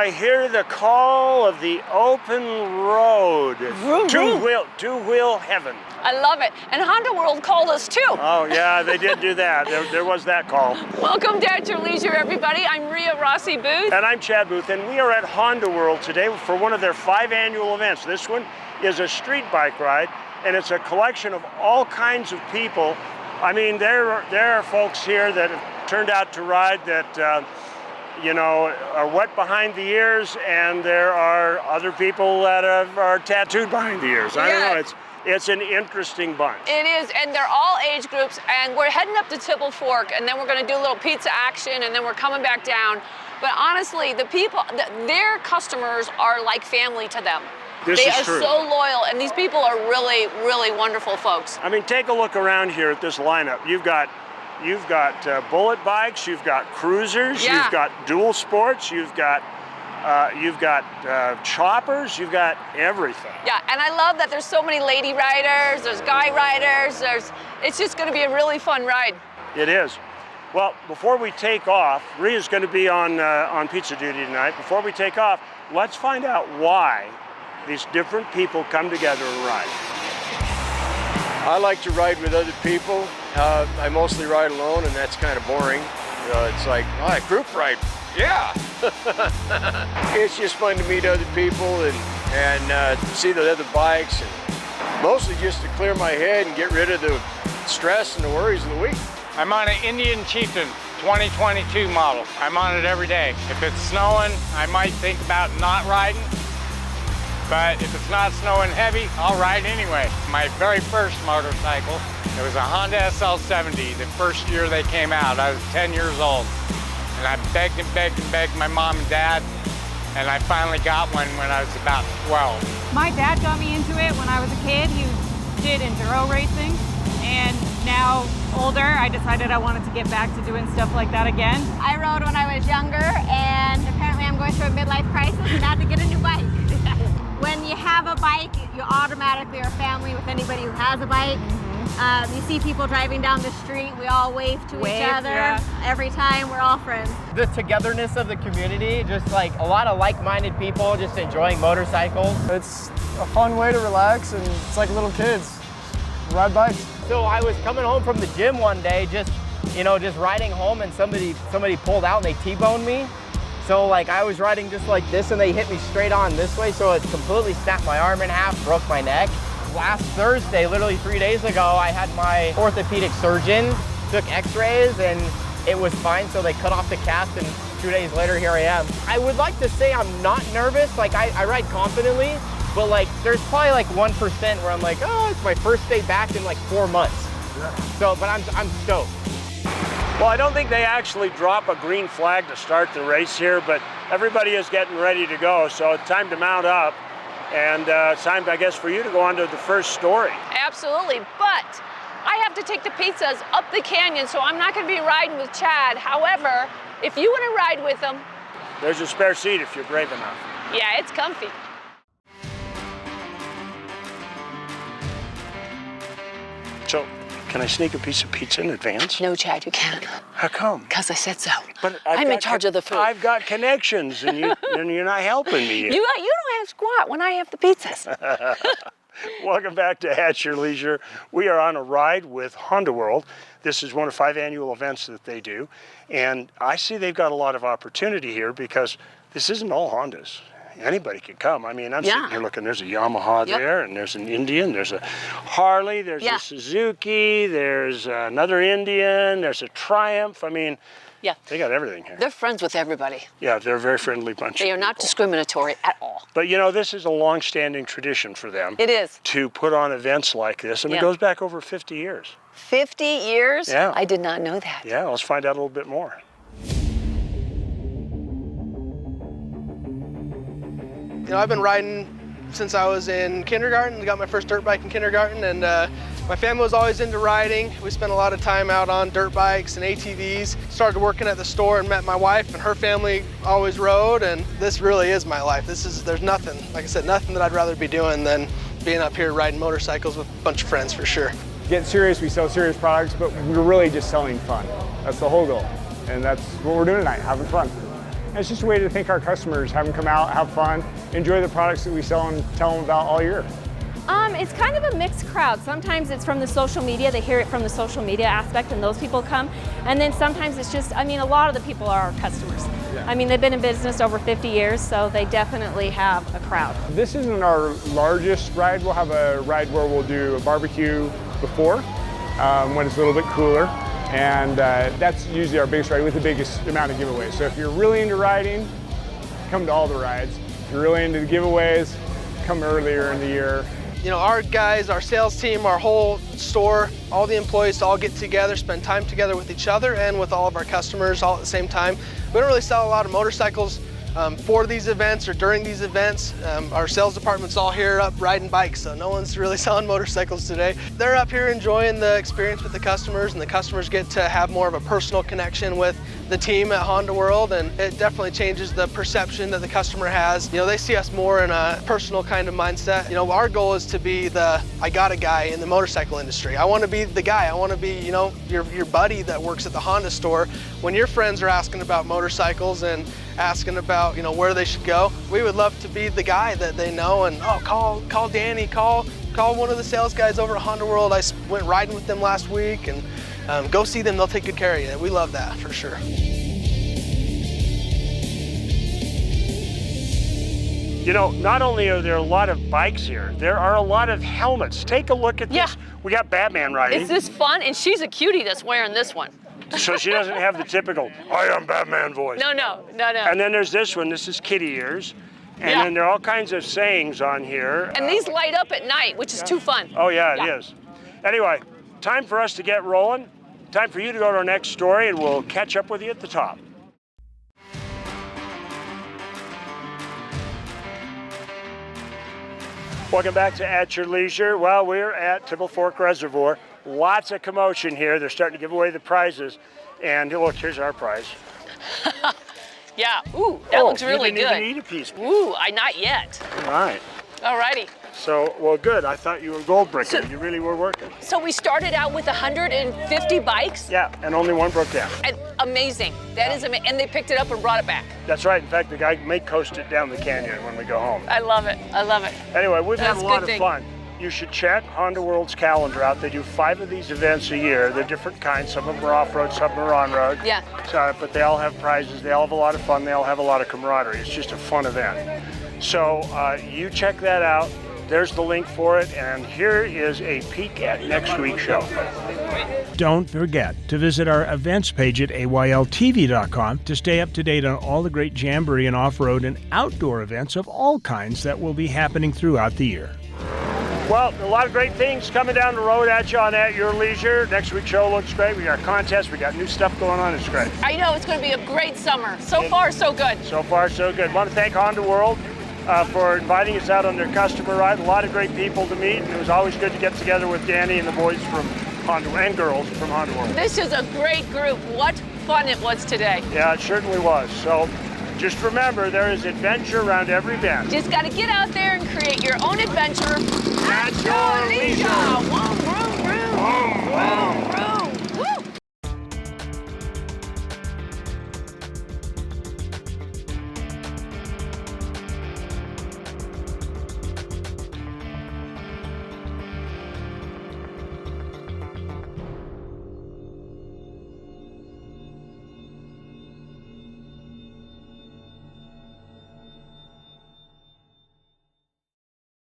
I hear the call of the open road. Two-wheel heaven. I love it. And Honda World called us too. Oh yeah, they did do that. There was that call. Welcome to At Your Leisure, everybody. I'm Rhea Rossi Booth. And I'm Chad Booth, and we are at Honda World today for one of their 5 annual events. This one is a street bike ride, and it's a collection of all kinds of people. I mean, there are folks here that have turned out to ride that you know, are wet behind the ears, and there are other people that are tattooed behind the ears. I don't know, it's an interesting bunch. It is, and they're all age groups, and we're heading up to Tipple Fork, and then we're gonna do a little pizza action, and then we're coming back down. But honestly, the people, their customers are like family to them. They are so loyal, and these people are really, really wonderful folks. I mean, take a look around here at this lineup. You've got bullet bikes, you've got cruisers, you've got dual sports, you've got choppers, you've got everything. Yeah, and I love that there's so many lady riders, there's guy riders, it's just gonna be a really fun ride. It is. Well, before we take off, Rhea's gonna be on pizza duty tonight. Before we take off, let's find out why these different people come together and ride. I like to ride with other people. I mostly ride alone, and that's kind of boring. It's like, oh, a group ride, yeah. It's just fun to meet other people and see the other bikes, and mostly just to clear my head and get rid of the stress and the worries of the week. I'm on an Indian Chieftain 2022 model. I'm on it every day. If it's snowing, I might think about not riding. But if it's not snowing heavy, I'll ride anyway. My very first motorcycle, it was a Honda SL70, the first year they came out. I was 10 years old. And I begged and begged and begged my mom and dad, and I finally got one when I was about 12. My dad got me into it when I was a kid. He did enduro racing, and now older, I decided I wanted to get back to doing stuff like that again. I rode when I was younger, and apparently I'm going through a midlife crisis and had to get a new bike. When you have a bike, you automatically are family with anybody who has a bike. You see people driving down the street, we all wave to each other. Yeah. Every time, we're all friends. The togetherness of the community, just like a lot of like-minded people just enjoying motorcycles. It's a fun way to relax, and it's like little kids ride bikes. So I was coming home from the gym one day, just riding home, and somebody pulled out and they T-boned me. So like I was riding just like this, and they hit me straight on this way, so it completely snapped my arm in half, broke my neck. Last Thursday, literally 3 days ago, I had my orthopedic surgeon, took x-rays, and it was fine, so they cut off the cast, and 2 days later, here I am. I would like to say I'm not nervous, like I ride confidently, but like there's probably like 1% where I'm like, oh, it's my first day back in like 4 months. So, but I'm stoked. Well, I don't think they actually drop a green flag to start the race here, but everybody is getting ready to go, so it's time to mount up. And it's time, I guess, for you to go on to the first story. Absolutely, but I have to take the pizzas up the canyon, so I'm not gonna be riding with Chad. However, if you wanna ride with him, there's a spare seat if you're brave enough. Yeah, it's comfy. So, can I sneak a piece of pizza in advance? No, Chad, you can't. How come? Because I said so. But I'm in charge of the food. I've got connections, and you're not helping me. You don't have squat when I have the pizzas. Welcome back to At Your Leisure. We are on a ride with Honda World. This is one of 5 annual events that they do. And I see they've got a lot of opportunity here because this isn't all Hondas. Anybody could come. I mean, I'm sitting here looking, there's a Yamaha there, and there's an Indian, there's a Harley, there's a Suzuki, there's another Indian, there's a Triumph. I mean, they got everything here. They're friends with everybody. Yeah, they're a very friendly bunch. They are not discriminatory at all. But you know, this is a long-standing tradition for them. It is. To put on events like this, and it goes back over 50 years. 50 years? Yeah. I did not know that. Yeah, let's find out a little bit more. You know, I've been riding since I was in kindergarten. I got my first dirt bike in kindergarten, and my family was always into riding. We spent a lot of time out on dirt bikes and ATVs. Started working at the store and met my wife, and her family always rode, and this really is my life. There's nothing, like I said, nothing that I'd rather be doing than being up here riding motorcycles with a bunch of friends for sure. Get serious, we sell serious products, but we're really just selling fun. That's the whole goal. And that's what we're doing tonight, having fun. And it's just a way to thank our customers, have them come out, have fun, enjoy the products that we sell and tell them about all year. It's kind of a mixed crowd. Sometimes it's from the social media, they hear it from the social media aspect and those people come. And then sometimes it's just, I mean, a lot of the people are our customers. Yeah. I mean, they've been in business over 50 years, so they definitely have a crowd. This isn't our largest ride. We'll have a ride where we'll do a barbecue before, when it's a little bit cooler. And that's usually our biggest ride with the biggest amount of giveaways. So if you're really into riding, come to all the rides. If you're really into the giveaways, come earlier in the year. You know, our guys, our sales team, our whole store, all the employees all get together, spend time together with each other and with all of our customers all at the same time. We don't really sell a lot of motorcycles for these events or during these events. Our sales department's all here up riding bikes, so no one's really selling motorcycles today. They're up here enjoying the experience with the customers, and the customers get to have more of a personal connection with the team at Honda World, and it definitely changes the perception that the customer has. You know, they see us more in a personal kind of mindset. You know, our goal is to be the I got a guy in the motorcycle industry. I want to be the guy. I want to be, you know, your buddy that works at the Honda store. When your friends are asking about motorcycles and asking about, you know, where they should go, we would love to be the guy that they know, and oh, call Danny, call one of the sales guys over at Honda World. I went riding with them last week, and go see them, they'll take good care of you. We love that for sure. You know, not only are there a lot of bikes here, there are a lot of helmets. Take a look at this. We got Batman riding. Is this fun? And she's a cutie that's wearing this one. So she doesn't have the typical, I am Batman voice. No. And then there's this one, this is kitty ears. And then there are all kinds of sayings on here. And these light up at night, which is too fun. Oh yeah, it is. Anyway, time for us to get rolling. Time for you to go to our next story, and we'll catch up with you at the top. Welcome back to At Your Leisure. Well, we're at Tibble Fork Reservoir. Lots of commotion here. They're starting to give away the prizes. And look, here's our prize. Yeah, ooh, that looks really good. You didn't even eat a piece. Ooh, not yet. All right. All righty. So, well, good. I thought you were gold bricker. You really were working. So we started out with 150 bikes? Yeah, and only one broke down. And amazing. That is amazing. And they picked it up and brought it back. That's right. In fact, the guy may coast it down the canyon when we go home. I love it. I love it. Anyway, we've had a lot of fun. You should check Honda World's calendar out. They do 5 of these events a year. They're different kinds. Some of them are off-road, some of them are on-road. Yeah. So, but they all have prizes. They all have a lot of fun. They all have a lot of camaraderie. It's just a fun event. So you check that out. There's the link for it, and here is a peek at next week's show. Don't forget to visit our events page at AYLTV.com to stay up to date on all the great jamboree and off-road and outdoor events of all kinds that will be happening throughout the year. Well, a lot of great things coming down the road at you on At Your Leisure. Next week's show looks great. We got contests. We got new stuff going on. It's great. I know. It's going to be a great summer. So far, so good. So far, so good. I want to thank Honda World for inviting us out on their customer ride. A lot of great people to meet. It was always good to get together with Danny and the boys from Honda, and girls from Honda World. This is a great group. What fun it was today. Yeah, it certainly was. So just remember, there is adventure around every bend. Just got to get out there and create your own adventure at your leisure. Vroom, vroom, vroom. Vroom, vroom, vroom.